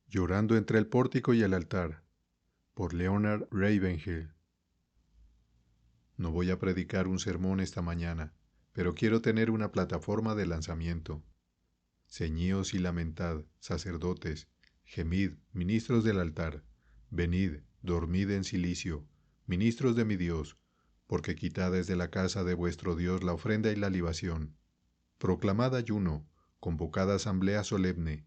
Llorando entre el pórtico y el altar, por Leonard Ravenhill. No voy a predicar un sermón esta mañana, pero quiero tener una plataforma de lanzamiento. Ceñíos y lamentad, sacerdotes, gemid, ministros del altar, venid, dormid en cilicio, ministros de mi Dios, porque quitad es de la casa de vuestro Dios la ofrenda y la libación. Proclamad ayuno, convocad asamblea solemne.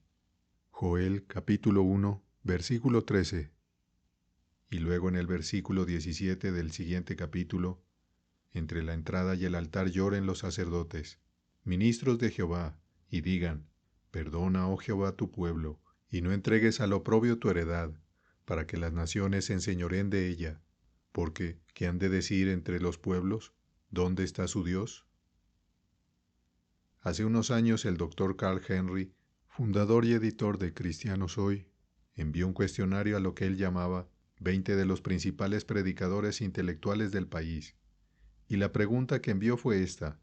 Joel capítulo 1, versículo 13. Y luego en el versículo 17 del siguiente capítulo, entre la entrada y el altar lloren los sacerdotes, ministros de Jehová, y digan, perdona, oh Jehová, tu pueblo, y no entregues al oprobio tu heredad, para que las naciones se enseñoreen de ella, porque, ¿qué han de decir entre los pueblos? ¿Dónde está su Dios? Hace unos años el doctor Carl Henry, fundador y editor de Cristianos Hoy, envió un cuestionario a lo que él llamaba 20 de los principales predicadores intelectuales del país. Y la pregunta que envió fue esta: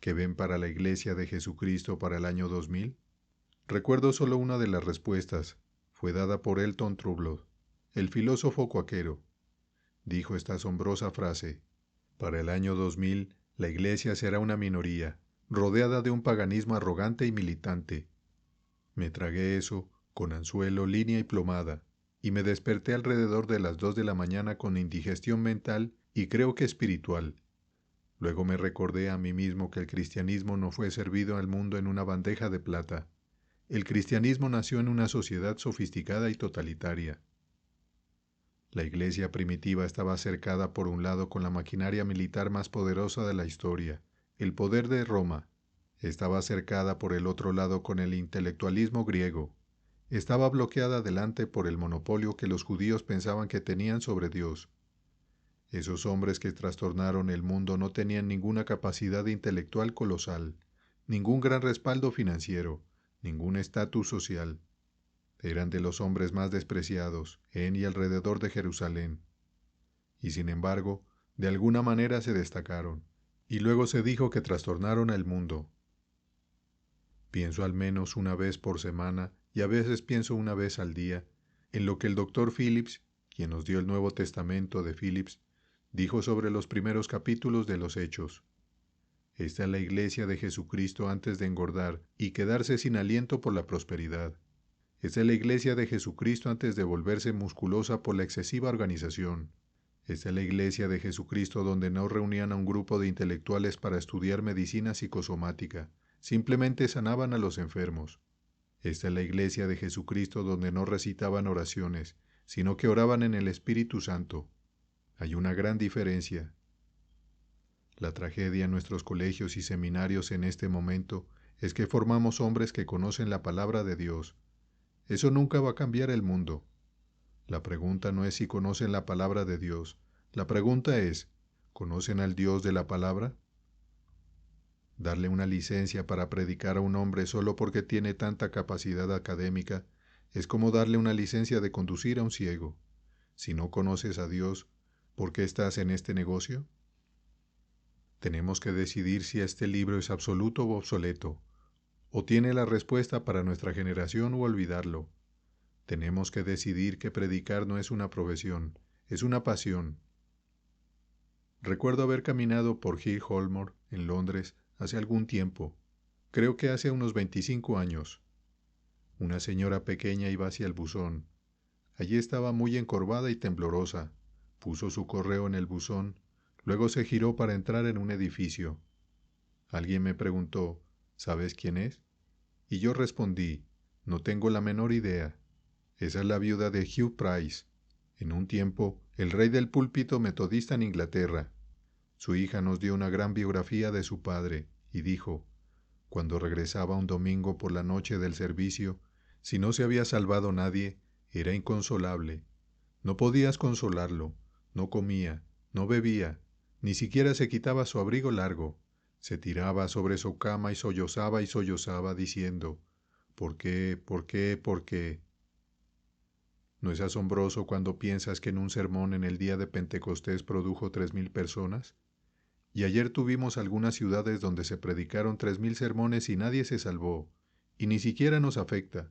¿qué ven para la Iglesia de Jesucristo para el año 2000? Recuerdo solo una de las respuestas. Fue dada por Elton Trublot, el filósofo cuáquero. Dijo esta asombrosa frase: para el año 2000, la Iglesia será una minoría, rodeada de un paganismo arrogante y militante. Me tragué eso, con anzuelo, línea y plomada, y me desperté alrededor de las 2 de la mañana con indigestión mental y creo que espiritual. Luego me recordé a mí mismo que el cristianismo no fue servido al mundo en una bandeja de plata. El cristianismo nació en una sociedad sofisticada y totalitaria. La iglesia primitiva estaba cercada por un lado con la maquinaria militar más poderosa de la historia, el poder de Roma. Estaba cercada por el otro lado con el intelectualismo griego. Estaba bloqueada delante por el monopolio que los judíos pensaban que tenían sobre Dios. Esos hombres que trastornaron el mundo no tenían ninguna capacidad intelectual colosal, ningún gran respaldo financiero, ningún estatus social. Eran de los hombres más despreciados en y alrededor de Jerusalén. Y sin embargo, de alguna manera se destacaron, y luego se dijo que trastornaron el mundo. Pienso al menos una vez por semana, y a veces pienso una vez al día, en lo que el doctor Phillips, quien nos dio el Nuevo Testamento de Phillips, dijo sobre los primeros capítulos de los Hechos. Esta es la iglesia de Jesucristo antes de engordar y quedarse sin aliento por la prosperidad. Esta es la iglesia de Jesucristo antes de volverse musculosa por la excesiva organización. Esta es la iglesia de Jesucristo donde no reunían a un grupo de intelectuales para estudiar medicina psicosomática, simplemente sanaban a los enfermos. Esta es la iglesia de Jesucristo donde no recitaban oraciones, sino que oraban en el Espíritu Santo. Hay una gran diferencia. La tragedia en nuestros colegios y seminarios en este momento es que formamos hombres que conocen la palabra de Dios. Eso nunca va a cambiar el mundo. La pregunta no es si conocen la palabra de Dios. La pregunta es, ¿conocen al Dios de la palabra? Darle una licencia para predicar a un hombre solo porque tiene tanta capacidad académica es como darle una licencia de conducir a un ciego. Si no conoces a Dios, ¿por qué estás en este negocio? Tenemos que decidir si este libro es absoluto o obsoleto, o tiene la respuesta para nuestra generación o olvidarlo. Tenemos que decidir que predicar no es una profesión, es una pasión. Recuerdo haber caminado por Hill Holmore, en Londres, hace algún tiempo, creo que hace unos 25 años. Una señora pequeña iba hacia el buzón. Allí estaba muy encorvada y temblorosa. Puso su correo en el buzón, luego se giró para entrar en un edificio. Alguien me preguntó, ¿sabes quién es? Y yo respondí, no tengo la menor idea. Esa es la viuda de Hugh Price, en un tiempo el rey del púlpito metodista en Inglaterra. Su hija nos dio una gran biografía de su padre y dijo, cuando regresaba un domingo por la noche del servicio, si no se había salvado nadie, era inconsolable. No podías consolarlo, no comía, no bebía, ni siquiera se quitaba su abrigo largo. Se tiraba sobre su cama y sollozaba diciendo, ¿por qué, por qué, por qué? ¿No es asombroso cuando piensas que en un sermón en el día de Pentecostés produjo 3000 personas? Y ayer tuvimos algunas ciudades donde se predicaron 3000 sermones y nadie se salvó, y ni siquiera nos afecta.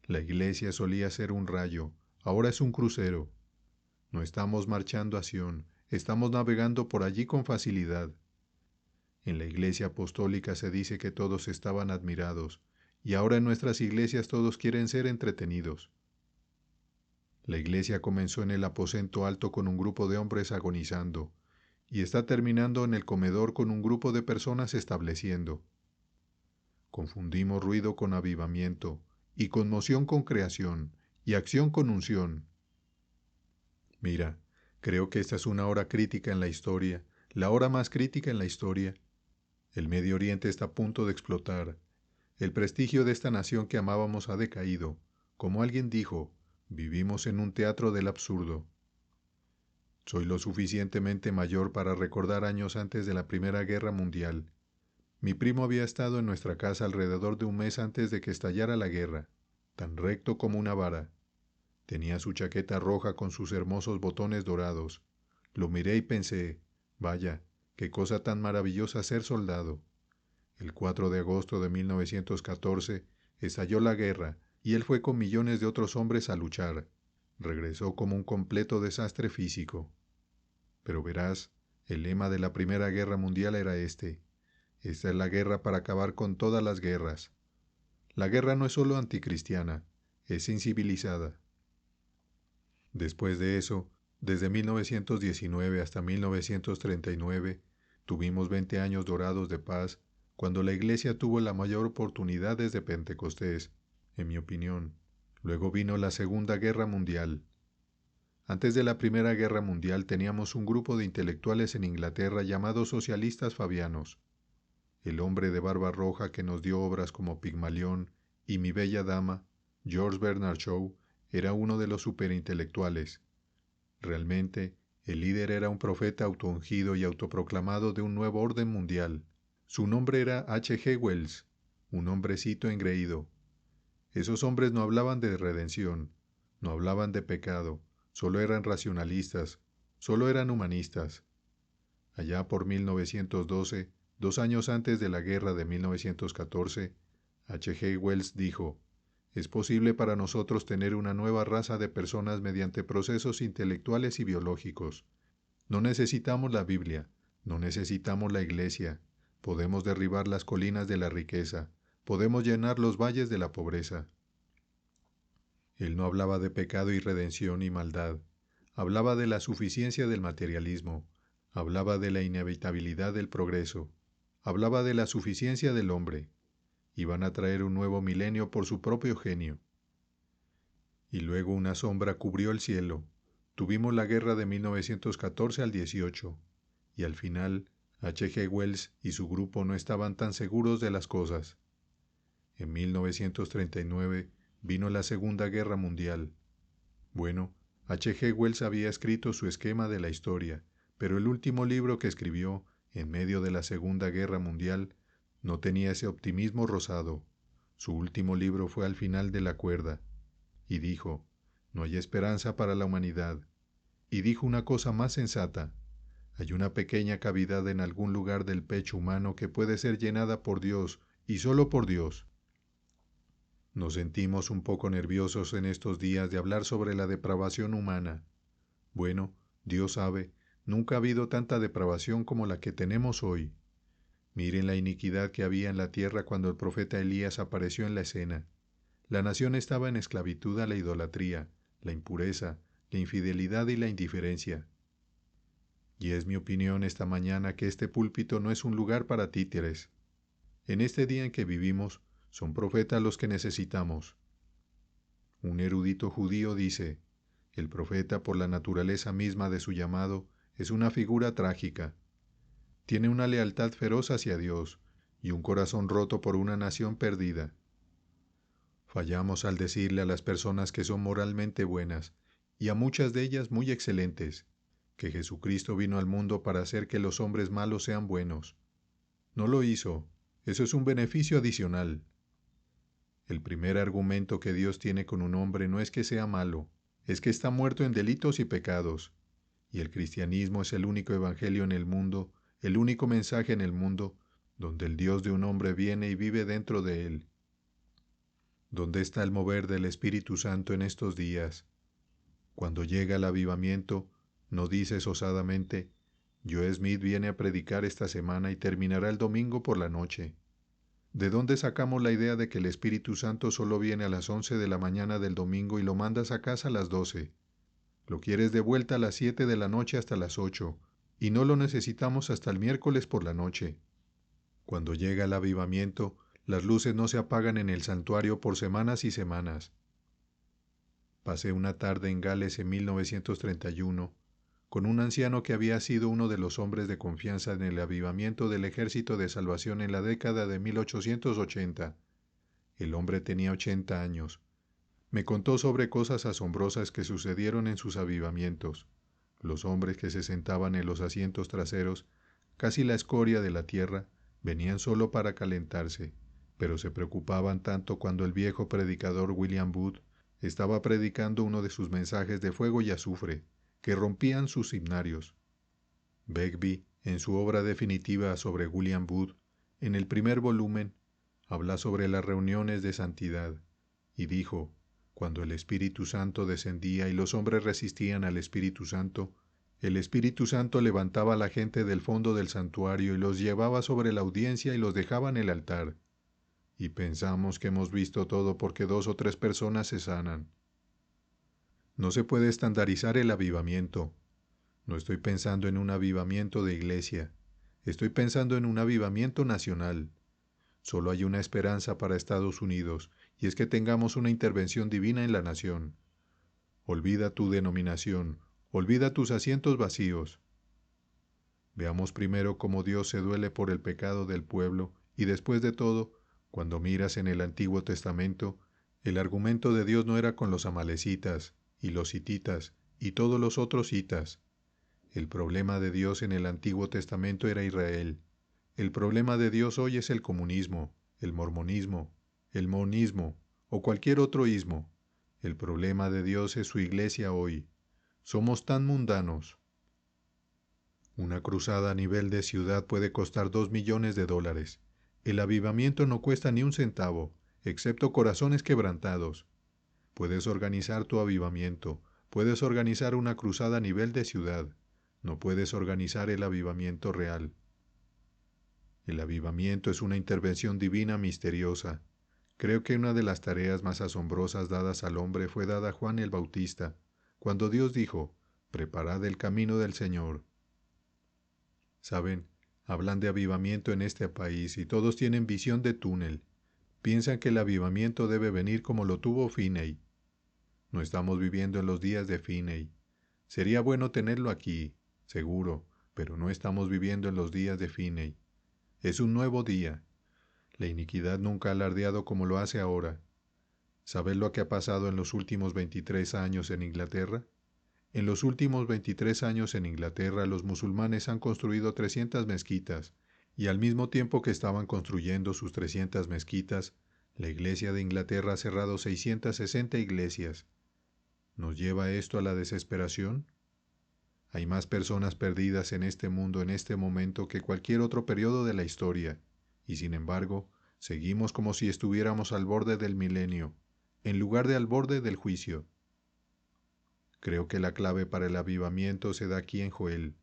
La iglesia solía ser un rayo, ahora es un crucero. No estamos marchando a Sión, estamos navegando por allí con facilidad. En la iglesia apostólica se dice que todos estaban admirados, y ahora en nuestras iglesias todos quieren ser entretenidos. La iglesia comenzó en el aposento alto con un grupo de hombres agonizando, y está terminando en el comedor con un grupo de personas estableciendo. Confundimos ruido con avivamiento, y conmoción con creación, y acción con unción. Mira, creo que esta es una hora crítica en la historia, la hora más crítica en la historia. El Medio Oriente está a punto de explotar. El prestigio de esta nación que amábamos ha decaído. Como alguien dijo, vivimos en un teatro del absurdo. Soy lo suficientemente mayor para recordar años antes de la Primera Guerra Mundial. Mi primo había estado en nuestra casa alrededor de un mes antes de que estallara la guerra, tan recto como una vara. Tenía su chaqueta roja con sus hermosos botones dorados. Lo miré y pensé, vaya, qué cosa tan maravillosa ser soldado. El 4 de agosto de 1914 estalló la guerra y él fue con millones de otros hombres a luchar. Regresó como un completo desastre físico. Pero verás, el lema de la Primera Guerra Mundial era este: esta es la guerra para acabar con todas las guerras. La guerra no es solo anticristiana, es incivilizada. Después de eso, desde 1919 hasta 1939, tuvimos 20 años dorados de paz, cuando la Iglesia tuvo la mayor oportunidad desde Pentecostés, en mi opinión. Luego vino la Segunda Guerra Mundial. Antes de la Primera Guerra Mundial teníamos un grupo de intelectuales en Inglaterra llamados socialistas fabianos. El hombre de barba roja que nos dio obras como Pigmalión y Mi Bella Dama, George Bernard Shaw, era uno de los superintelectuales. Realmente, el líder era un profeta autoungido y autoproclamado de un nuevo orden mundial. Su nombre era H. G. Wells, un hombrecito engreído. Esos hombres no hablaban de redención, no hablaban de pecado, solo eran racionalistas, solo eran humanistas. Allá por 1912, 2 años antes de la guerra de 1914, H. G. Wells dijo: es posible para nosotros tener una nueva raza de personas mediante procesos intelectuales y biológicos. No necesitamos la Biblia, no necesitamos la Iglesia. Podemos derribar las colinas de la riqueza, podemos llenar los valles de la pobreza. Él no hablaba de pecado y redención y maldad. Hablaba de la suficiencia del materialismo. Hablaba de la inevitabilidad del progreso. Hablaba de la suficiencia del hombre. Iban a traer un nuevo milenio por su propio genio. Y luego una sombra cubrió el cielo. Tuvimos la guerra de 1914 al 18, y al final H. G. Wells y su grupo no estaban tan seguros de las cosas. En 1939 vino la Segunda Guerra Mundial. Bueno, H. G. Wells había escrito su esquema de la historia, pero el último libro que escribió, en medio de la Segunda Guerra Mundial, no tenía ese optimismo rosado. Su último libro fue Al final de la cuerda. Y dijo: no hay esperanza para la humanidad. Y dijo una cosa más sensata: hay una pequeña cavidad en algún lugar del pecho humano que puede ser llenada por Dios, y solo por Dios. Nos sentimos un poco nerviosos en estos días de hablar sobre la depravación humana. Bueno, Dios sabe, nunca ha habido tanta depravación como la que tenemos hoy. Miren la iniquidad que había en la tierra cuando el profeta Elías apareció en la escena. La nación estaba en esclavitud a la idolatría, la impureza, la infidelidad y la indiferencia. Y es mi opinión esta mañana que este púlpito no es un lugar para títeres. En este día en que vivimos, son profetas los que necesitamos. Un erudito judío dice: el profeta, por la naturaleza misma de su llamado, es una figura trágica. Tiene una lealtad feroz hacia Dios y un corazón roto por una nación perdida. Fallamos al decirle a las personas que son moralmente buenas, y a muchas de ellas muy excelentes, que Jesucristo vino al mundo para hacer que los hombres malos sean buenos. No lo hizo. Eso es un beneficio adicional. El primer argumento que Dios tiene con un hombre no es que sea malo, es que está muerto en delitos y pecados. Y el cristianismo es el único evangelio en el mundo, el único mensaje en el mundo, donde el Dios de un hombre viene y vive dentro de él. ¿Dónde está el mover del Espíritu Santo en estos días? Cuando llega el avivamiento, no dices osadamente, Joe Smith viene a predicar esta semana y terminará el domingo por la noche. ¿De dónde sacamos la idea de que el Espíritu Santo solo viene a las 11 de la mañana del domingo y lo mandas a casa a las 12? Lo quieres de vuelta a las 7 de la noche hasta las 8, y no lo necesitamos hasta el miércoles por la noche. Cuando llega el avivamiento, las luces no se apagan en el santuario por semanas y semanas. Pasé una tarde en Gales en 1931 con un anciano que había sido uno de los hombres de confianza en el avivamiento del Ejército de Salvación en la década de 1880. El hombre tenía 80 años. Me contó sobre cosas asombrosas que sucedieron en sus avivamientos. Los hombres que se sentaban en los asientos traseros, casi la escoria de la tierra, venían solo para calentarse, pero se preocupaban tanto cuando el viejo predicador William Booth estaba predicando uno de sus mensajes de fuego y azufre, que rompían sus himnarios. Begbie, en su obra definitiva sobre William Booth, en el primer volumen, habla sobre las reuniones de santidad, y dijo, cuando el Espíritu Santo descendía y los hombres resistían al Espíritu Santo, el Espíritu Santo levantaba a la gente del fondo del santuario y los llevaba sobre la audiencia y los dejaba en el altar. Y pensamos que hemos visto todo porque 2 o 3 personas se sanan. No se puede estandarizar el avivamiento. No estoy pensando en un avivamiento de iglesia. Estoy pensando en un avivamiento nacional. Solo hay una esperanza para Estados Unidos, y es que tengamos una intervención divina en la nación. Olvida tu denominación, olvida tus asientos vacíos. Veamos primero cómo Dios se duele por el pecado del pueblo, y después de todo, cuando miras en el Antiguo Testamento, el argumento de Dios no era con los amalecitas, y los hititas, y todos los otros hitas. El problema de Dios en el Antiguo Testamento era Israel. El problema de Dios hoy es el comunismo, el mormonismo, el monismo o cualquier otro ismo. El problema de Dios es su iglesia hoy. Somos tan mundanos. Una cruzada a nivel de ciudad puede costar $2 millones. El avivamiento no cuesta ni un centavo, excepto corazones quebrantados. Puedes organizar tu avivamiento, puedes organizar una cruzada a nivel de ciudad. No puedes organizar el avivamiento real. El avivamiento es una intervención divina misteriosa. Creo que una de las tareas más asombrosas dadas al hombre fue dada a Juan el Bautista, cuando Dios dijo, «Preparad el camino del Señor». Saben, hablan de avivamiento en este país y todos tienen visión de túnel. Piensan que el avivamiento debe venir como lo tuvo Finney. No estamos viviendo en los días de Finney. Sería bueno tenerlo aquí, seguro, pero no estamos viviendo en los días de Finney. Es un nuevo día. La iniquidad nunca ha alardeado como lo hace ahora. ¿Sabes lo que ha pasado en los últimos 23 años en Inglaterra? En los últimos 23 años en Inglaterra los musulmanes han construido 300 mezquitas, y al mismo tiempo que estaban construyendo sus 300 mezquitas, la Iglesia de Inglaterra ha cerrado 660 iglesias. ¿Nos lleva esto a la desesperación? Hay más personas perdidas en este mundo en este momento que cualquier otro periodo de la historia, y sin embargo, seguimos como si estuviéramos al borde del milenio, en lugar de al borde del juicio. Creo que la clave para el avivamiento se da aquí en Joel.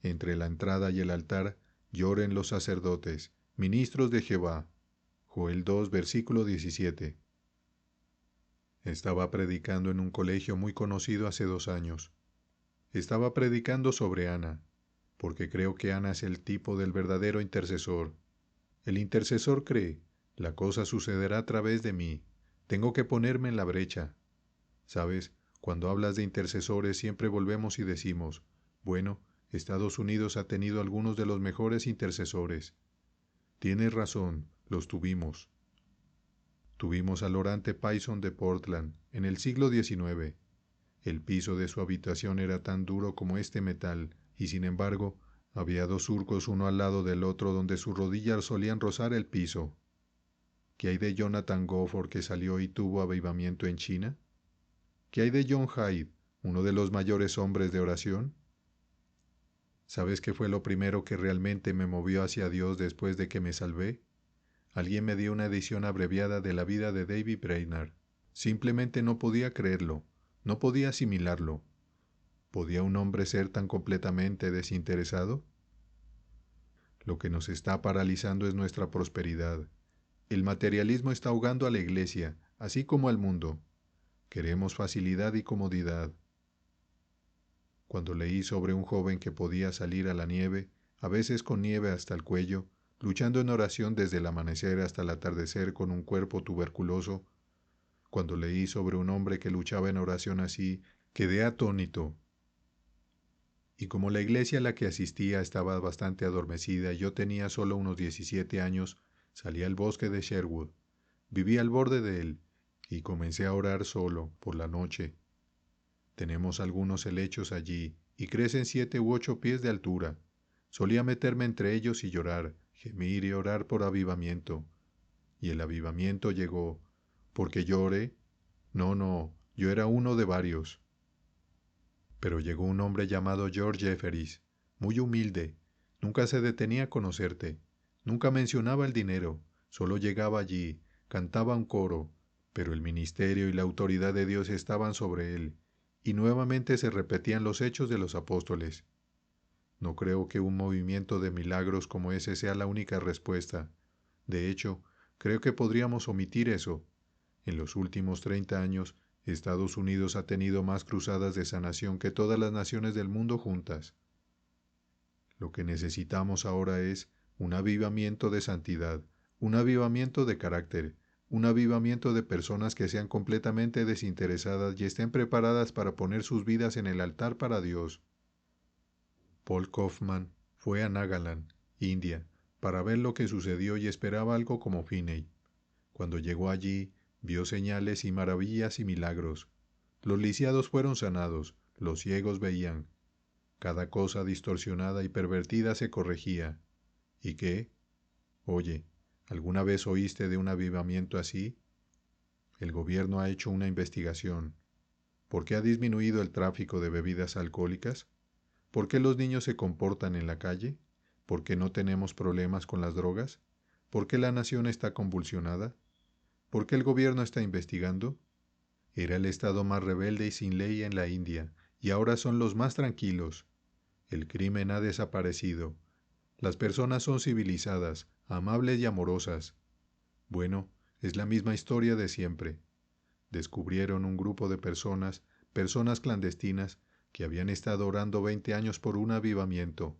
Entre la entrada y el altar lloren los sacerdotes, ministros de Jehová. Joel 2, versículo 17. Estaba predicando en un colegio muy conocido hace 2 años. Estaba predicando sobre Ana, porque creo que Ana es el tipo del verdadero intercesor. El intercesor cree, la cosa sucederá a través de mí, tengo que ponerme en la brecha. ¿Sabes? Cuando hablas de intercesores siempre volvemos y decimos, bueno, Estados Unidos ha tenido algunos de los mejores intercesores. Tienes razón, los tuvimos. Tuvimos al orante Payson de Portland en el siglo XIX. El piso de su habitación era tan duro como este metal, y sin embargo, había 2 surcos uno al lado del otro donde sus rodillas solían rozar el piso. ¿Qué hay de Jonathan Gofford que salió y tuvo avivamiento en China? ¿Qué hay de John Hyde, uno de los mayores hombres de oración? ¿Sabes qué fue lo primero que realmente me movió hacia Dios después de que me salvé? Alguien me dio una edición abreviada de la vida de David Brainerd. Simplemente no podía creerlo, no podía asimilarlo. ¿Podía un hombre ser tan completamente desinteresado? Lo que nos está paralizando es nuestra prosperidad. El materialismo está ahogando a la Iglesia, así como al mundo. Queremos facilidad y comodidad. Cuando leí sobre un joven que podía salir a la nieve, a veces con nieve hasta el cuello, luchando en oración desde el amanecer hasta el atardecer con un cuerpo tuberculoso, cuando leí sobre un hombre que luchaba en oración así, quedé atónito. Y como la iglesia a la que asistía estaba bastante adormecida y yo tenía solo unos 17 años, salí al bosque de Sherwood. Viví al borde de él y comencé a orar solo por la noche. Tenemos algunos helechos allí y crecen 7 u 8 pies de altura. Solía meterme entre ellos y llorar, gemir y orar por avivamiento. Y el avivamiento llegó. ¿Porque yo oré? No, yo era uno de varios. Pero llegó un hombre llamado George Jefferies, muy humilde. Nunca se detenía a conocerte. Nunca mencionaba el dinero. Solo llegaba allí, cantaba un coro, pero el ministerio y la autoridad de Dios estaban sobre él, y nuevamente se repetían los hechos de los apóstoles. No creo que un movimiento de milagros como ese sea la única respuesta. De hecho, creo que podríamos omitir eso. En los últimos 30 años, Estados Unidos ha tenido más cruzadas de sanación que todas las naciones del mundo juntas. Lo que necesitamos ahora es un avivamiento de santidad, un avivamiento de carácter, un avivamiento de personas que sean completamente desinteresadas y estén preparadas para poner sus vidas en el altar para Dios. Paul Kaufman fue a Nagaland, India, para ver lo que sucedió y esperaba algo como Finney. Cuando llegó allí, vio señales y maravillas y milagros. Los lisiados fueron sanados, los ciegos veían. Cada cosa distorsionada y pervertida se corregía. ¿Y qué? Oye, ¿alguna vez oíste de un avivamiento así? El gobierno ha hecho una investigación. ¿Por qué ha disminuido el tráfico de bebidas alcohólicas? ¿Por qué los niños se comportan en la calle? ¿Por qué no tenemos problemas con las drogas? ¿Por qué la nación está convulsionada? ¿Por qué el gobierno está investigando? Era el estado más rebelde y sin ley en la India, y ahora son los más tranquilos. El crimen ha desaparecido. Las personas son civilizadas, amables y amorosas. Bueno, es la misma historia de siempre. Descubrieron un grupo de personas clandestinas, que habían estado orando 20 años por un avivamiento.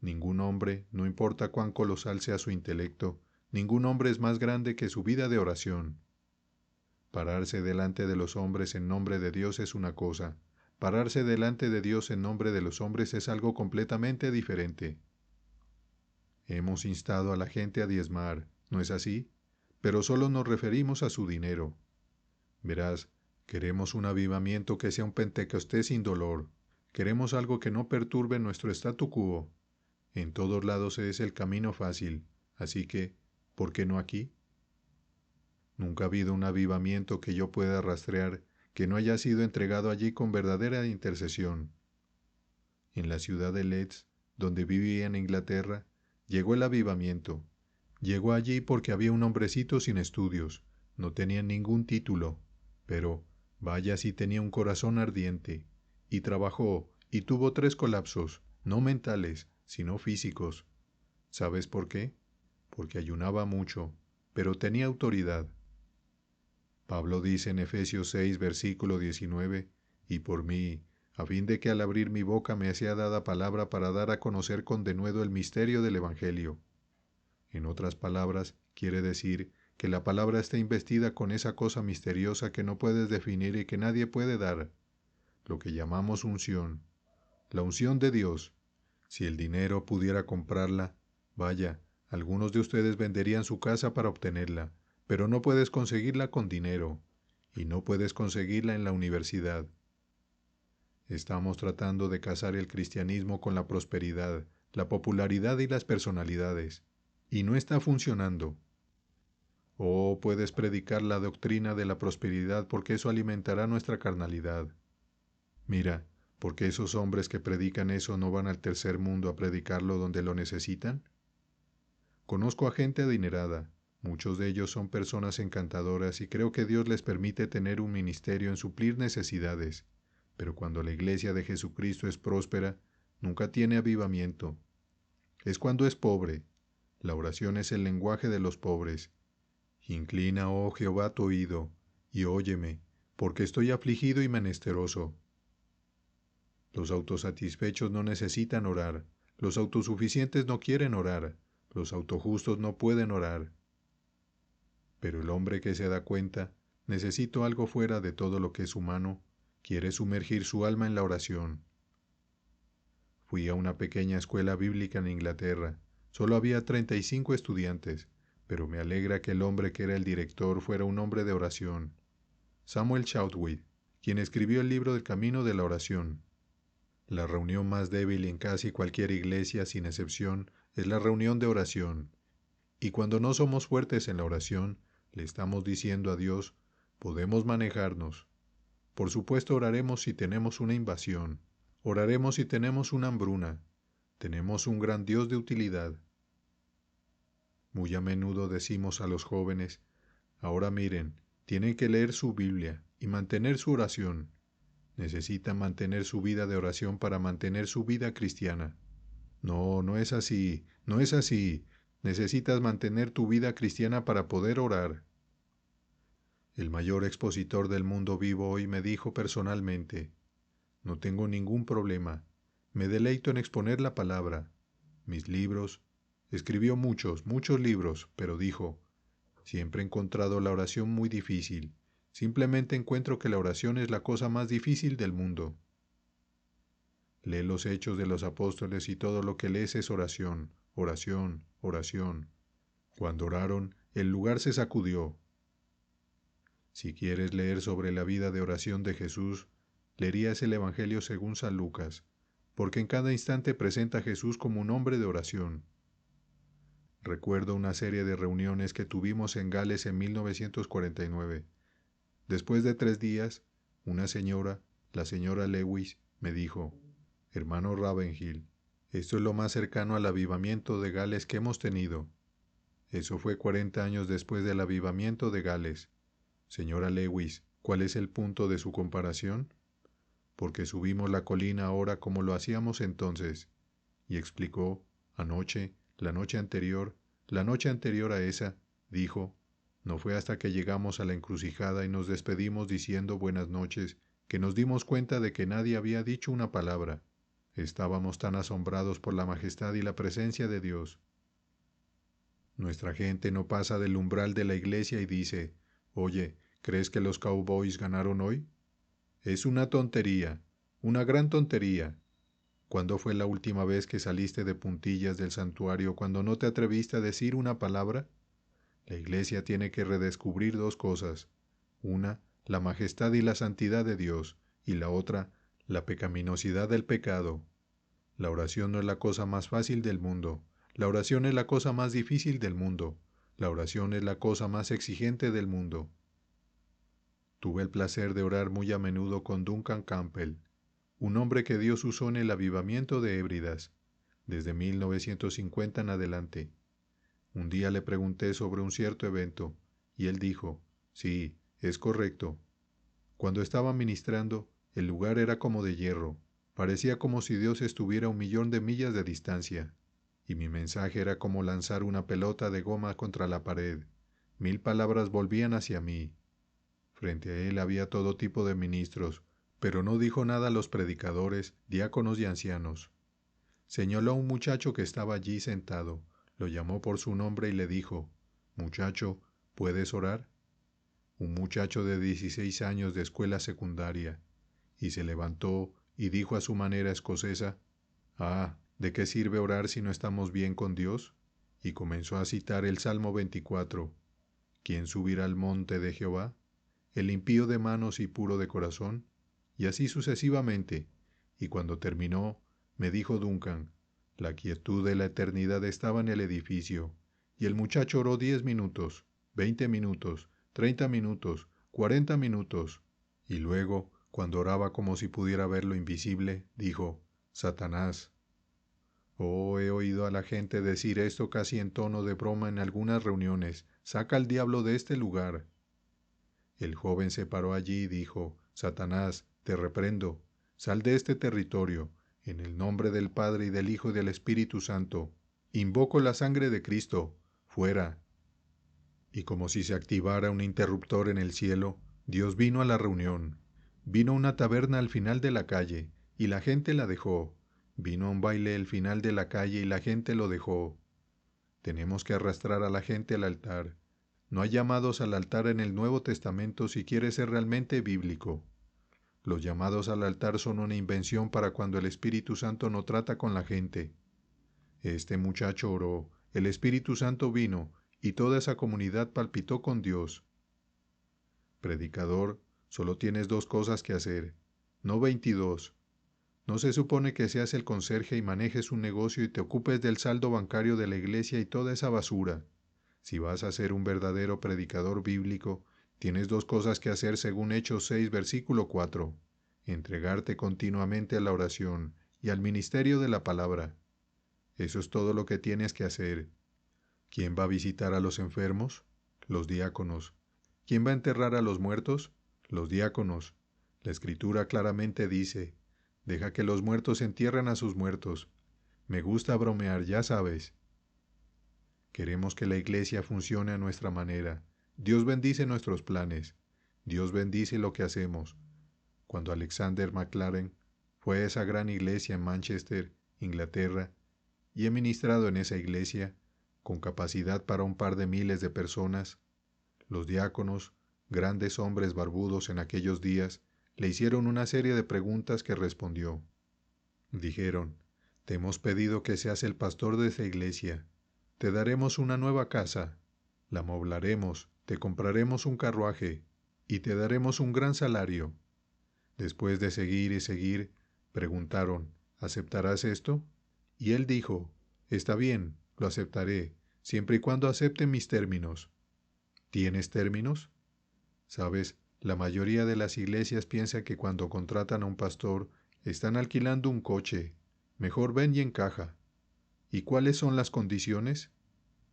Ningún hombre, no importa cuán colosal sea su intelecto, ningún hombre es más grande que su vida de oración. Pararse delante de los hombres en nombre de Dios es una cosa. Pararse delante de Dios en nombre de los hombres es algo completamente diferente. Hemos instado a la gente a diezmar, ¿no es así? Pero solo nos referimos a su dinero. Verás, queremos un avivamiento que sea un Pentecostés sin dolor. Queremos algo que no perturbe nuestro statu quo. En todos lados es el camino fácil, así que, ¿por qué no aquí? Nunca ha habido un avivamiento que yo pueda rastrear que no haya sido entregado allí con verdadera intercesión. En la ciudad de Leeds, donde vivía en Inglaterra, llegó el avivamiento. Llegó allí porque había un hombrecito sin estudios, no tenía ningún título, pero vaya si tenía un corazón ardiente, y trabajó, y tuvo 3 colapsos, no mentales, sino físicos. ¿Sabes por qué? Porque ayunaba mucho, pero tenía autoridad. Pablo dice en Efesios 6, versículo 19, y por mí, a fin de que al abrir mi boca me sea dada palabra para dar a conocer con denuedo el misterio del Evangelio. En otras palabras, quiere decir que la palabra está investida con esa cosa misteriosa que no puedes definir y que nadie puede dar, lo que llamamos unción, la unción de Dios. Si el dinero pudiera comprarla, vaya, algunos de ustedes venderían su casa para obtenerla, pero no puedes conseguirla con dinero, y no puedes conseguirla en la universidad. Estamos tratando de casar el cristianismo con la prosperidad, la popularidad y las personalidades, y no está funcionando. O puedes predicar la doctrina de la prosperidad porque eso alimentará nuestra carnalidad. Mira, ¿por qué esos hombres que predican eso no van al tercer mundo a predicarlo donde lo necesitan? Conozco a gente adinerada. Muchos de ellos son personas encantadoras y creo que Dios les permite tener un ministerio en suplir necesidades. Pero cuando la iglesia de Jesucristo es próspera, nunca tiene avivamiento. Es cuando es pobre. La oración es el lenguaje de los pobres. Inclina, oh Jehová, tu oído, y óyeme, porque estoy afligido y menesteroso. Los autosatisfechos no necesitan orar, los autosuficientes no quieren orar, los autojustos no pueden orar. Pero el hombre que se da cuenta, necesito algo fuera de todo lo que es humano, quiere sumergir su alma en la oración. Fui a una pequeña escuela bíblica en Inglaterra. Solo había 35 estudiantes, pero me alegra que el hombre que era el director fuera un hombre de oración. Samuel Shoutwith, quien escribió el libro del Camino de la Oración. La reunión más débil en casi cualquier iglesia, sin excepción, es la reunión de oración. Y cuando no somos fuertes en la oración, le estamos diciendo a Dios, podemos manejarnos. Por supuesto oraremos si tenemos una invasión. Oraremos si tenemos una hambruna. Tenemos un gran Dios de utilidad. Muy a menudo decimos a los jóvenes, ahora miren, tienen que leer su Biblia y mantener su oración. Necesitan mantener su vida de oración para mantener su vida cristiana. No, no es así, no es así. Necesitas mantener tu vida cristiana para poder orar. El mayor expositor del mundo vivo hoy me dijo personalmente, no tengo ningún problema, me deleito en exponer la palabra. Mis libros, escribió muchos, muchos libros, pero dijo, siempre he encontrado la oración muy difícil. Simplemente encuentro que la oración es la cosa más difícil del mundo. Lee los Hechos de los Apóstoles y todo lo que lees es oración, oración, oración. Cuando oraron, el lugar se sacudió. Si quieres leer sobre la vida de oración de Jesús, leerías el Evangelio según San Lucas, porque en cada instante presenta a Jesús como un hombre de oración. Recuerdo una serie de reuniones que tuvimos en Gales en 1949. Después de 3 días, una señora, la señora Lewis, me dijo, hermano Ravenhill, esto es lo más cercano al avivamiento de Gales que hemos tenido. Eso fue 40 años después del avivamiento de Gales. Señora Lewis, ¿cuál es el punto de su comparación? Porque subimos la colina ahora como lo hacíamos entonces. Y explicó, anoche, la noche anterior a esa, dijo, no fue hasta que llegamos a la encrucijada y nos despedimos diciendo buenas noches, que nos dimos cuenta de que nadie había dicho una palabra. Estábamos tan asombrados por la majestad y la presencia de Dios. Nuestra gente no pasa del umbral de la iglesia y dice, oye, ¿crees que los Cowboys ganaron hoy? Es una tontería, una gran tontería. ¿Cuándo fue la última vez que saliste de puntillas del santuario cuando no te atreviste a decir una palabra? La iglesia tiene que redescubrir 2 cosas. Una, la majestad y la santidad de Dios, y la otra, la pecaminosidad del pecado. La oración no es la cosa más fácil del mundo. La oración es la cosa más difícil del mundo. La oración es la cosa más exigente del mundo. Tuve el placer de orar muy a menudo con Duncan Campbell, un hombre que Dios usó en el avivamiento de Hébridas, desde 1950 en adelante. Un día le pregunté sobre un cierto evento, y él dijo, sí, es correcto. Cuando estaba ministrando, el lugar era como de hierro, parecía como si Dios estuviera a 1.000.000 de millas de distancia, y mi mensaje era como lanzar una pelota de goma contra la pared. 1000 palabras volvían hacia mí. Frente a él había todo tipo de ministros, pero no dijo nada a los predicadores, diáconos y ancianos. Señaló a un muchacho que estaba allí sentado, lo llamó por su nombre y le dijo, «Muchacho, ¿puedes orar?» Un muchacho de 16 años de escuela secundaria, y se levantó y dijo a su manera escocesa, «Ah, ¿de qué sirve orar si no estamos bien con Dios?» Y comenzó a citar el Salmo 24, «¿Quién subirá al monte de Jehová? El impío de manos y puro de corazón», y así sucesivamente, y cuando terminó, me dijo Duncan, la quietud de la eternidad estaba en el edificio, y el muchacho oró 10 minutos, 20 minutos, 30 minutos, 40 minutos, y luego, cuando oraba como si pudiera ver lo invisible, dijo, «Satanás». Oh, he oído a la gente decir esto casi en tono de broma en algunas reuniones. Saca al diablo de este lugar. El joven se paró allí y dijo, Satanás, te reprendo. Sal de este territorio, en el nombre del Padre y del Hijo y del Espíritu Santo. Invoco la sangre de Cristo. Fuera. Y como si se activara un interruptor en el cielo, Dios vino a la reunión. Vino a una taberna al final de la calle, y la gente la dejó. Vino a un baile al final de la calle y la gente lo dejó. Tenemos que arrastrar a la gente al altar. No hay llamados al altar en el Nuevo Testamento si quiere ser realmente bíblico. Los llamados al altar son una invención para cuando el Espíritu Santo no trata con la gente. Este muchacho oró, el Espíritu Santo vino, y toda esa comunidad palpitó con Dios. Predicador, solo tienes 2 cosas que hacer, no 22. No se supone que seas el conserje y manejes un negocio y te ocupes del saldo bancario de la iglesia y toda esa basura. Si vas a ser un verdadero predicador bíblico, tienes 2 cosas que hacer según Hechos 6, versículo 4. Entregarte continuamente a la oración y al ministerio de la palabra. Eso es todo lo que tienes que hacer. ¿Quién va a visitar a los enfermos? Los diáconos. ¿Quién va a enterrar a los muertos? Los diáconos. La Escritura claramente dice, deja que los muertos entierren a sus muertos. Me gusta bromear, ya sabes. Queremos que la iglesia funcione a nuestra manera. Dios bendice nuestros planes. Dios bendice lo que hacemos. Cuando Alexander McLaren fue a esa gran iglesia en Manchester, Inglaterra, y he ministrado en esa iglesia, con capacidad para un par de miles de personas, los diáconos, grandes hombres barbudos en aquellos días, le hicieron una serie de preguntas que respondió. Dijeron, te hemos pedido que seas el pastor de esa iglesia. Te daremos una nueva casa, la amoblaremos, te compraremos un carruaje y te daremos un gran salario. Después de seguir y seguir, preguntaron, ¿aceptarás esto? Y él dijo, está bien, lo aceptaré, siempre y cuando acepte mis términos. ¿Tienes términos? Sabes, la mayoría de las iglesias piensa que cuando contratan a un pastor, están alquilando un coche. Mejor ven y encaja. ¿Y cuáles son las condiciones?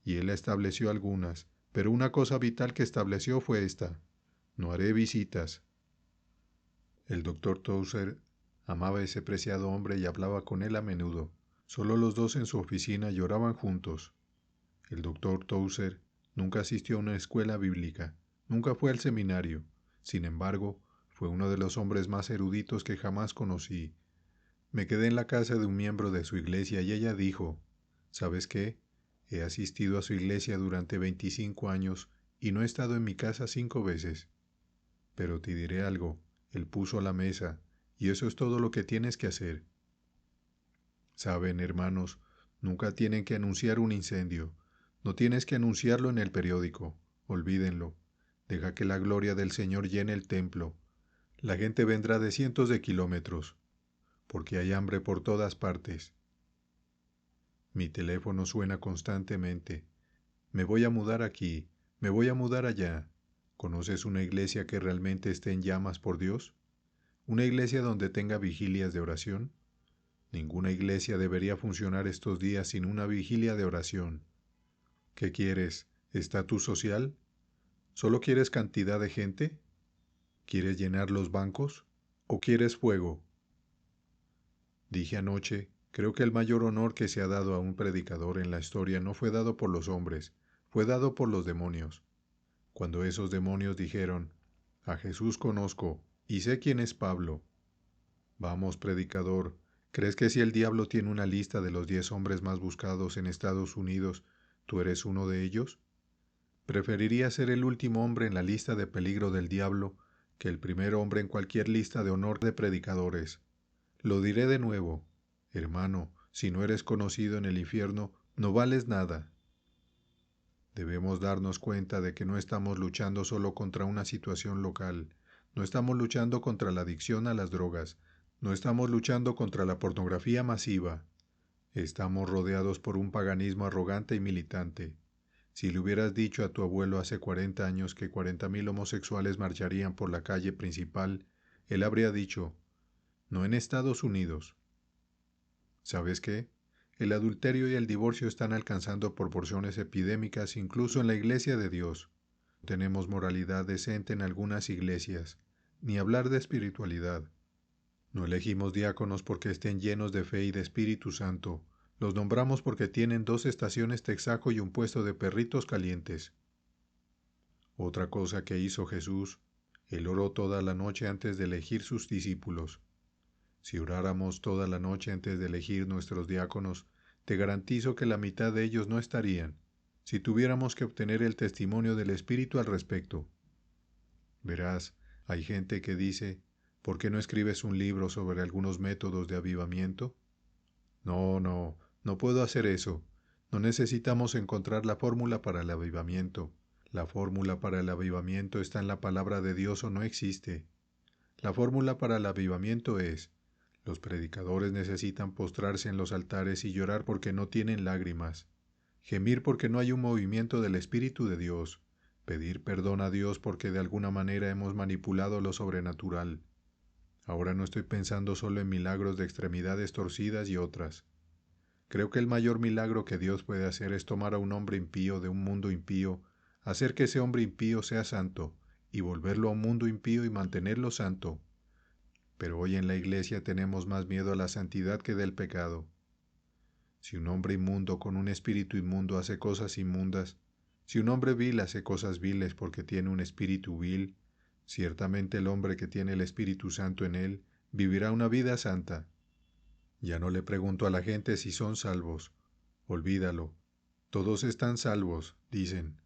Y él estableció algunas, pero una cosa vital que estableció fue esta. No haré visitas. El doctor Tozer amaba a ese preciado hombre y hablaba con él a menudo. Solo los dos en su oficina lloraban juntos. El doctor Tozer nunca asistió a una escuela bíblica, nunca fue al seminario. Sin embargo, fue uno de los hombres más eruditos que jamás conocí. Me quedé en la casa de un miembro de su iglesia y ella dijo, ¿sabes qué? He asistido a su iglesia durante 25 años y no he estado en mi casa 5 veces. Pero te diré algo, él puso la mesa, y eso es todo lo que tienes que hacer. Saben, hermanos, nunca tienen que anunciar un incendio. No tienes que anunciarlo en el periódico. Olvídenlo. Deja que la gloria del Señor llene el templo. La gente vendrá de cientos de kilómetros, porque hay hambre por todas partes. Mi teléfono suena constantemente. Me voy a mudar aquí, me voy a mudar allá. ¿Conoces una iglesia que realmente esté en llamas por Dios? ¿Una iglesia donde tenga vigilias de oración? Ninguna iglesia debería funcionar estos días sin una vigilia de oración. ¿Qué quieres? ¿Estatus social? ¿Solo quieres cantidad de gente? ¿Quieres llenar los bancos? ¿O quieres fuego? Dije anoche, creo que el mayor honor que se ha dado a un predicador en la historia no fue dado por los hombres, fue dado por los demonios. Cuando esos demonios dijeron, a Jesús conozco y sé quién es Pablo. Vamos, predicador, ¿crees que si el diablo tiene una lista de los 10 hombres más buscados en Estados Unidos, tú eres uno de ellos? Preferiría ser el último hombre en la lista de peligro del diablo que el primer hombre en cualquier lista de honor de predicadores. Lo diré de nuevo, hermano, si no eres conocido en el infierno, no vales nada. Debemos darnos cuenta de que no estamos luchando solo contra una situación local, no estamos luchando contra la adicción a las drogas, no estamos luchando contra la pornografía masiva. Estamos rodeados por un paganismo arrogante y militante. Si le hubieras dicho a tu abuelo hace 40 años que 40,000 homosexuales marcharían por la calle principal, él habría dicho, no en Estados Unidos. ¿Sabes qué? el adulterio y el divorcio están alcanzando proporciones epidémicas incluso en la Iglesia de Dios. Tenemos moralidad decente en algunas iglesias, ni hablar de espiritualidad. No elegimos diáconos porque estén llenos de fe y de Espíritu Santo. Los nombramos porque tienen 2 estaciones Texaco y un puesto de perritos calientes. Otra cosa que hizo Jesús, Él oró toda la noche antes de elegir sus discípulos. Si oráramos toda la noche antes de elegir nuestros diáconos, te garantizo que la mitad de ellos no estarían, si tuviéramos que obtener el testimonio del Espíritu al respecto. Verás, hay gente que dice, ¿por qué no escribes un libro sobre algunos métodos de avivamiento? No puedo hacer eso. No necesitamos encontrar la fórmula para el avivamiento. La fórmula para el avivamiento está en la palabra de Dios o no existe. La fórmula para el avivamiento es: los predicadores necesitan postrarse en los altares y llorar porque no tienen lágrimas, gemir porque no hay un movimiento del Espíritu de Dios, pedir perdón a Dios porque de alguna manera hemos manipulado lo sobrenatural. Ahora no estoy pensando solo en milagros de extremidades torcidas y otras. Creo que el mayor milagro que Dios puede hacer es tomar a un hombre impío de un mundo impío, hacer que ese hombre impío sea santo, y volverlo a un mundo impío y mantenerlo santo. Pero hoy en la iglesia tenemos más miedo a la santidad que del pecado. Si un hombre inmundo con un espíritu inmundo hace cosas inmundas, si un hombre vil hace cosas viles porque tiene un espíritu vil, ciertamente el hombre que tiene el Espíritu Santo en él vivirá una vida santa. Ya no le pregunto a la gente si son salvos. Olvídalo. Todos están salvos, dicen.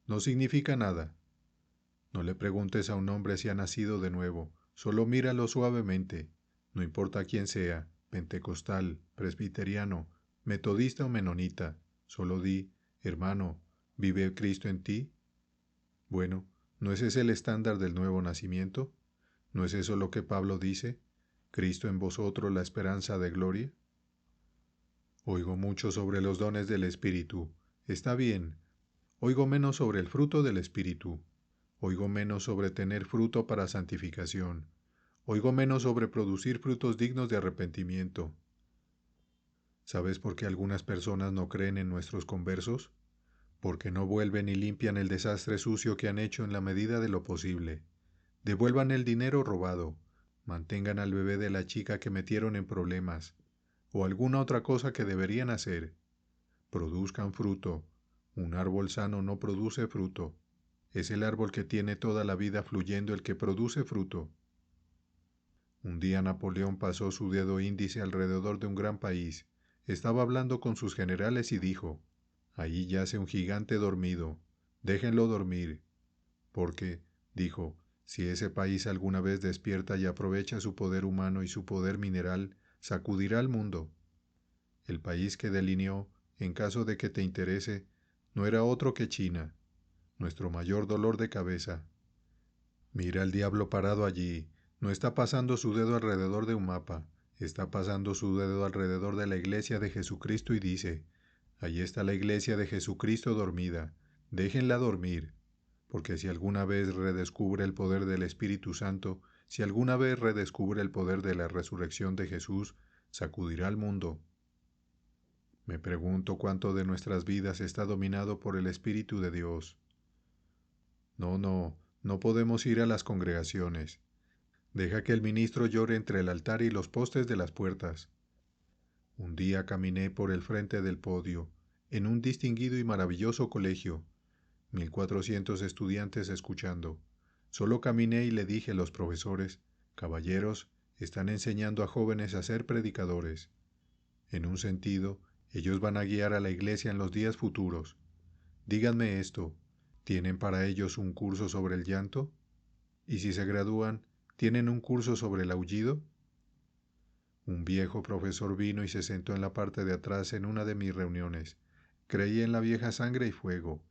No significa nada. No le preguntes a un hombre si ha nacido de nuevo. Solo míralo suavemente. No importa quién sea, pentecostal, presbiteriano, metodista o menonita. Solo di, hermano, ¿vive Cristo en ti? Bueno, ¿no es ese el estándar del nuevo nacimiento? ¿No es eso lo que Pablo dice? ¿Cristo en vosotros la esperanza de gloria? Oigo mucho sobre los dones del Espíritu. Está bien. Oigo menos sobre el fruto del Espíritu. Oigo menos sobre tener fruto para santificación. Oigo menos sobre producir frutos dignos de arrepentimiento. ¿Sabes por qué algunas personas no creen en nuestros conversos? Porque no vuelven y limpian el desastre sucio que han hecho en la medida de lo posible. Devuelvan el dinero robado. Mantengan al bebé de la chica que metieron en problemas. O alguna otra cosa que deberían hacer. Produzcan fruto. Un árbol sano no produce fruto. Es el árbol que tiene toda la vida fluyendo el que produce fruto. Un día Napoleón pasó su dedo índice alrededor de un gran país. Estaba hablando con sus generales y dijo: «Allí yace un gigante dormido. Déjenlo dormir. Porque», dijo, «si ese país alguna vez despierta y aprovecha su poder humano y su poder mineral, sacudirá al mundo». El país que delineó, en caso de que te interese, no era otro que China, nuestro mayor dolor de cabeza. Mira al diablo parado allí. No está pasando su dedo alrededor de un mapa, está pasando su dedo alrededor de la iglesia de Jesucristo y dice: «Allí está la iglesia de Jesucristo dormida, déjenla dormir». Porque si alguna vez redescubre el poder del Espíritu Santo, si alguna vez redescubre el poder de la resurrección de Jesús, sacudirá al mundo. Me pregunto cuánto de nuestras vidas está dominado por el Espíritu de Dios. No podemos ir a las congregaciones. Deja que el ministro llore entre el altar y los postes de las puertas. Un día caminé por el frente del podio, en un distinguido y maravilloso colegio, 1400 estudiantes escuchando. Solo caminé y le dije a los profesores: «Caballeros, están enseñando a jóvenes a ser predicadores. En un sentido, ellos van a guiar a la iglesia en los días futuros. Díganme esto, ¿tienen para ellos un curso sobre el llanto? Y si se gradúan, ¿tienen un curso sobre el aullido?». Un viejo profesor vino y se sentó en la parte de atrás en una de mis reuniones. Creía en la vieja sangre y fuego,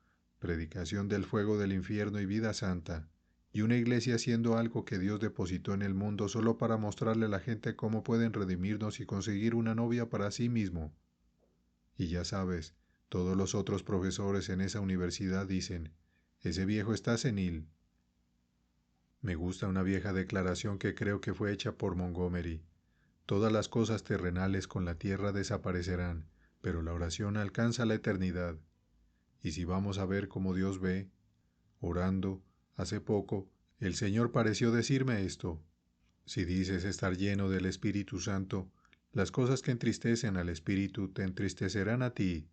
predicación del fuego del infierno y vida santa, y una iglesia haciendo algo que Dios depositó en el mundo solo para mostrarle a la gente cómo pueden redimirnos y conseguir una novia para sí mismo. Y ya sabes, todos los otros profesores en esa universidad dicen: «Ese viejo está senil». Me gusta una vieja declaración que creo que fue hecha por Montgomery: «Todas las cosas terrenales con la tierra desaparecerán, pero la oración alcanza la eternidad. Y si vamos a ver cómo Dios ve, orando, hace poco, el Señor pareció decirme esto: si dices estar lleno del Espíritu Santo, las cosas que entristecen al Espíritu te entristecerán a ti.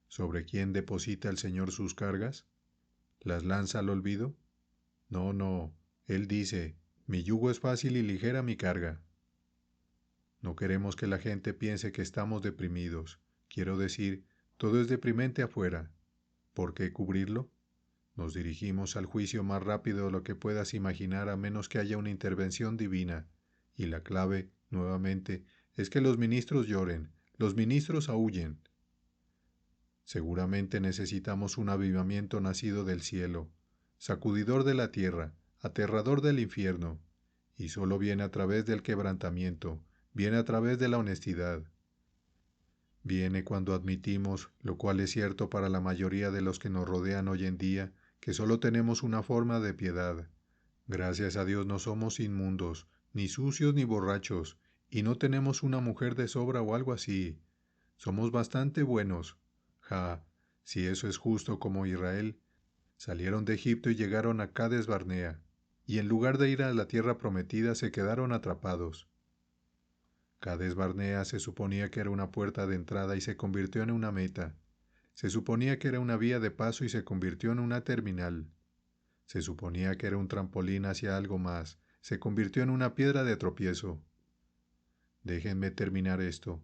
¿Sobre quién deposita el Señor sus cargas? ¿Las lanza al olvido? No, no. Él dice: mi yugo es fácil y ligera mi carga. No queremos que la gente piense que estamos deprimidos. Quiero decir, todo es deprimente afuera. ¿Por qué cubrirlo? Nos dirigimos al juicio más rápido de lo que puedas imaginar, a menos que haya una intervención divina. Y la clave, nuevamente, es que los ministros lloren, los ministros aúllen. Seguramente necesitamos un avivamiento nacido del cielo, sacudidor de la tierra, aterrador del infierno, y solo viene a través del quebrantamiento, viene a través de la honestidad. Viene cuando admitimos, lo cual es cierto para la mayoría de los que nos rodean hoy en día, que solo tenemos una forma de piedad. Gracias a Dios no somos inmundos, ni sucios ni borrachos, y no tenemos una mujer de sobra o algo así. Somos bastante buenos. Ja, si eso es justo como Israel, salieron de Egipto y llegaron a Cades Barnea, y en lugar de ir a la tierra prometida se quedaron atrapados. Cades Barnea se suponía que era una puerta de entrada y se convirtió en una meta. Se suponía que era una vía de paso y se convirtió en una terminal. Se suponía que era un trampolín hacia algo más, se convirtió en una piedra de tropiezo. Déjenme terminar esto.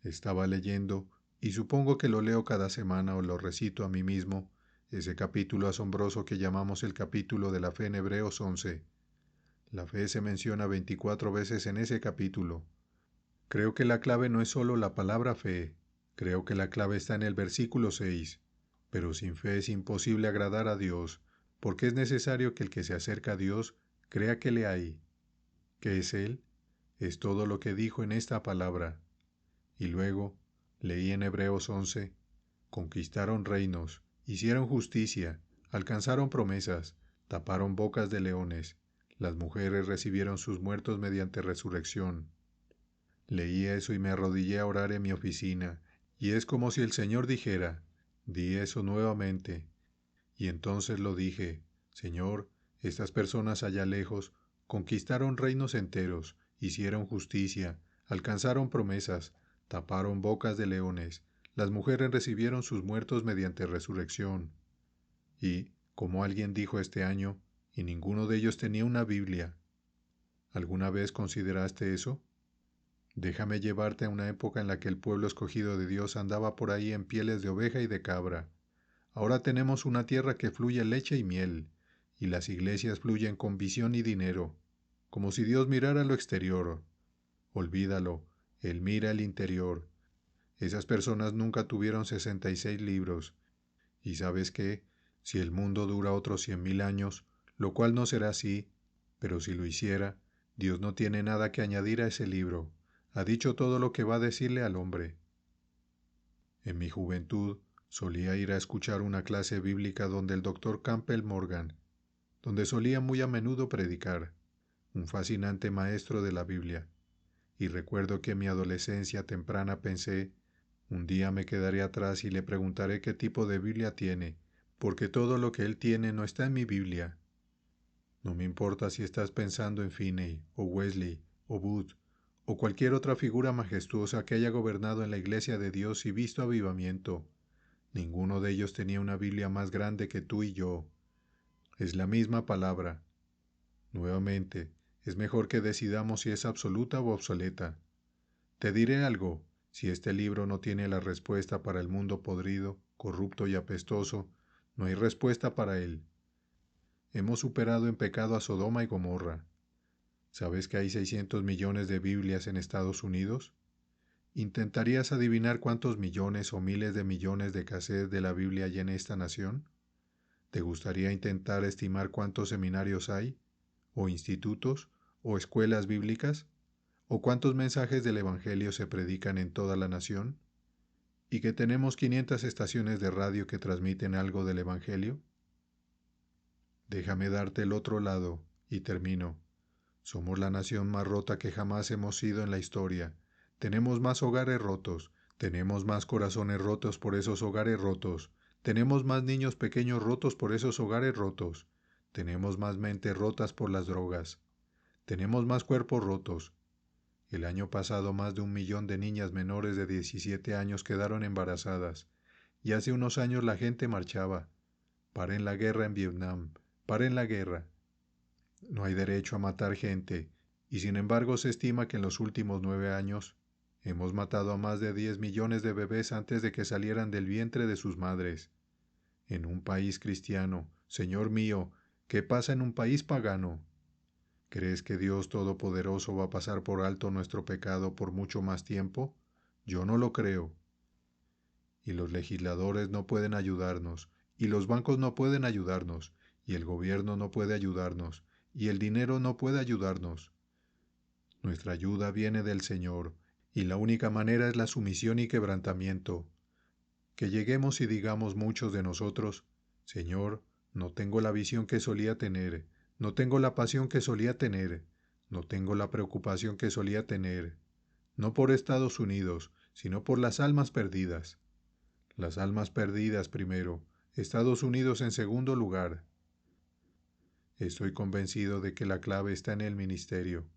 Estaba leyendo, y supongo que lo leo cada semana o lo recito a mí mismo, ese capítulo asombroso que llamamos el capítulo de la fe en Hebreos 11. La fe se menciona 24 veces en ese capítulo. Creo que la clave no es solo la palabra fe, creo que la clave está en el versículo 6. Pero sin fe es imposible agradar a Dios, porque es necesario que el que se acerca a Dios crea que le hay. ¿Qué es Él? Es todo lo que dijo en esta palabra. Y luego, leí en Hebreos 11, conquistaron reinos, hicieron justicia, alcanzaron promesas, taparon bocas de leones, las mujeres recibieron sus muertos mediante resurrección. Leí eso y me arrodillé a orar en mi oficina, y es como si el Señor dijera: di eso nuevamente. Y entonces lo dije: Señor, estas personas allá lejos conquistaron reinos enteros, hicieron justicia, alcanzaron promesas, taparon bocas de leones, las mujeres recibieron sus muertos mediante resurrección. Y, como alguien dijo este año, y ninguno de ellos tenía una Biblia. ¿Alguna vez consideraste eso? Déjame llevarte a una época en la que el pueblo escogido de Dios andaba por ahí en pieles de oveja y de cabra. Ahora tenemos una tierra que fluye leche y miel, y las iglesias fluyen con visión y dinero, como si Dios mirara lo exterior. Olvídalo, Él mira el interior. Esas personas nunca tuvieron 66 libros. ¿Y sabes qué? Si el mundo dura otros 100,000 años, lo cual no será así, pero si lo hiciera, Dios no tiene nada que añadir a ese libro. Ha dicho todo lo que va a decirle al hombre. En mi juventud solía ir a escuchar una clase bíblica donde el doctor Campbell Morgan, donde solía muy a menudo predicar, un fascinante maestro de la Biblia. Y recuerdo que en mi adolescencia temprana pensé: un día me quedaré atrás y le preguntaré qué tipo de Biblia tiene, porque todo lo que él tiene no está en mi Biblia. No me importa si estás pensando en Finney, o Wesley, o Booth, o cualquier otra figura majestuosa que haya gobernado en la Iglesia de Dios y visto avivamiento. Ninguno de ellos tenía una Biblia más grande que tú y yo. Es la misma palabra. Nuevamente, es mejor que decidamos si es absoluta o obsoleta. Te diré algo: si este libro no tiene la respuesta para el mundo podrido, corrupto y apestoso, no hay respuesta para él. Hemos superado en pecado a Sodoma y Gomorra. ¿Sabes que hay 600 millones de Biblias en Estados Unidos? ¿Intentarías adivinar cuántos millones o miles de millones de cassettes de la Biblia hay en esta nación? ¿Te gustaría intentar estimar cuántos seminarios hay, o institutos, o escuelas bíblicas, o cuántos mensajes del Evangelio se predican en toda la nación? ¿Y que tenemos 500 estaciones de radio que transmiten algo del Evangelio? Déjame darte el otro lado, y termino. Somos la nación más rota que jamás hemos sido en la historia. Tenemos más hogares rotos, Tenemos más corazones rotos por esos hogares rotos. Tenemos más niños pequeños rotos por esos hogares rotos. Tenemos más mentes rotas por las drogas. Tenemos más cuerpos rotos. El año pasado más de 1 millón de niñas menores de 17 años quedaron embarazadas. Y hace unos años la gente marchaba. Paren la guerra en Vietnam. Paren la guerra. No hay derecho a matar gente. Y sin embargo se estima que en los últimos 9 años hemos matado a más de 10 millones de bebés antes de que salieran del vientre de sus madres. En un país cristiano, Señor mío, ¿qué pasa en un país pagano? ¿Crees que Dios Todopoderoso va a pasar por alto nuestro pecado por mucho más tiempo? Yo no lo creo. Y los legisladores no pueden ayudarnos, y los bancos no pueden ayudarnos, y el gobierno no puede ayudarnos, y el dinero no puede ayudarnos. Nuestra ayuda viene del Señor, y la única manera es la sumisión y quebrantamiento. Que lleguemos y digamos muchos de nosotros, Señor, no tengo la visión que solía tener, no tengo la pasión que solía tener, no tengo la preocupación que solía tener, no por Estados Unidos, sino por las almas perdidas. Las almas perdidas primero, Estados Unidos en segundo lugar. Estoy convencido de que la clave está en el ministerio.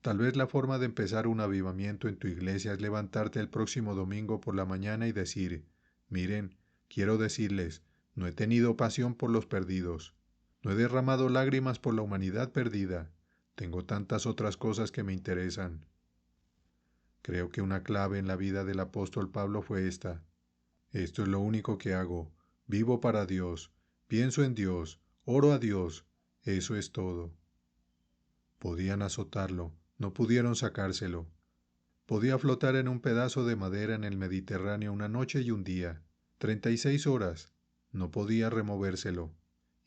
Tal vez la forma de empezar un avivamiento en tu iglesia es levantarte el próximo domingo por la mañana y decir, miren, quiero decirles, no he tenido pasión por los perdidos, no he derramado lágrimas por la humanidad perdida, tengo tantas otras cosas que me interesan. Creo que una clave en la vida del apóstol Pablo fue esta. Esto es lo único que hago, vivo para Dios, pienso en Dios, oro a Dios, eso es todo. Podían azotarlo, no pudieron sacárselo. Podía flotar en un pedazo de madera en el Mediterráneo una noche y un día, 36 horas. No podía removérselo.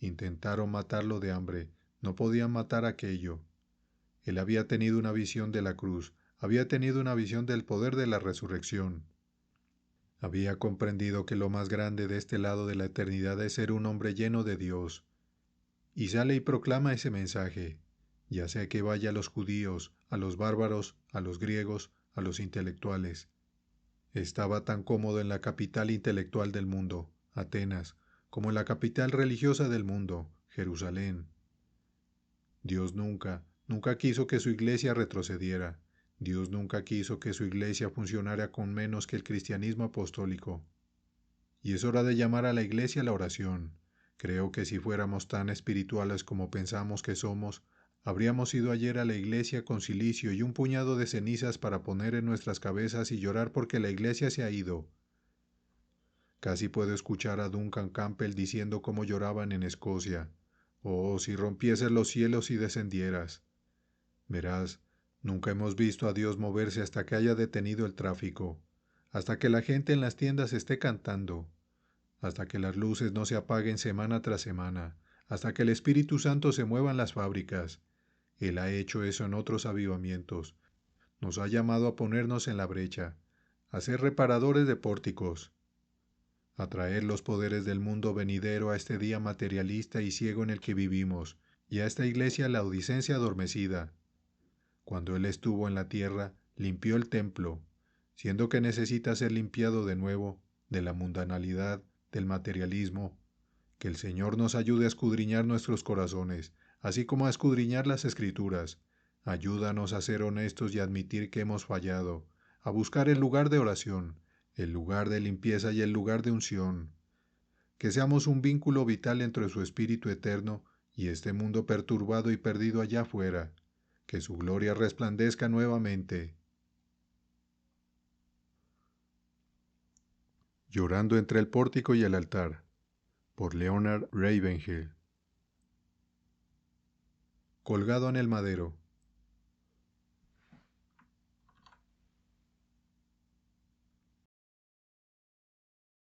Intentaron matarlo de hambre, no podían matar aquello. Él había tenido una visión de la cruz, había tenido una visión del poder de la resurrección. Había comprendido que lo más grande de este lado de la eternidad es ser un hombre lleno de Dios. Y sale y proclama ese mensaje, ya sea que vaya a los judíos, a los bárbaros, a los griegos, a los intelectuales. Estaba tan cómodo en la capital intelectual del mundo, Atenas, como en la capital religiosa del mundo, Jerusalén. Dios nunca quiso que su iglesia retrocediera. Dios nunca quiso que su iglesia funcionara con menos que el cristianismo apostólico. Y es hora de llamar a la iglesia a la oración. Creo que si fuéramos tan espirituales como pensamos que somos, habríamos ido ayer a la iglesia con cilicio y un puñado de cenizas para poner en nuestras cabezas y llorar porque la iglesia se ha ido. Casi puedo escuchar a Duncan Campbell diciendo cómo lloraban en Escocia. Oh, si rompieses los cielos y descendieras. Verás, nunca hemos visto a Dios moverse hasta que haya detenido el tráfico, hasta que la gente en las tiendas esté cantando, hasta que las luces no se apaguen semana tras semana, hasta que el Espíritu Santo se mueva en las fábricas. Él ha hecho eso en otros avivamientos. Nos ha llamado a ponernos en la brecha, a ser reparadores de pórticos, a traer los poderes del mundo venidero a este día materialista y ciego en el que vivimos, y a esta iglesia laodicense adormecida. Cuando Él estuvo en la tierra, limpió el templo, siendo que necesita ser limpiado de nuevo de la mundanalidad, del materialismo. Que el Señor nos ayude a escudriñar nuestros corazones, así como a escudriñar las Escrituras. Ayúdanos a ser honestos y a admitir que hemos fallado, a buscar el lugar de oración, el lugar de limpieza y el lugar de unción. Que seamos un vínculo vital entre su Espíritu eterno y este mundo perturbado y perdido allá afuera. Que su gloria resplandezca nuevamente. Llorando entre el pórtico y el altar, por Leonard Ravenhill. Colgado en el madero.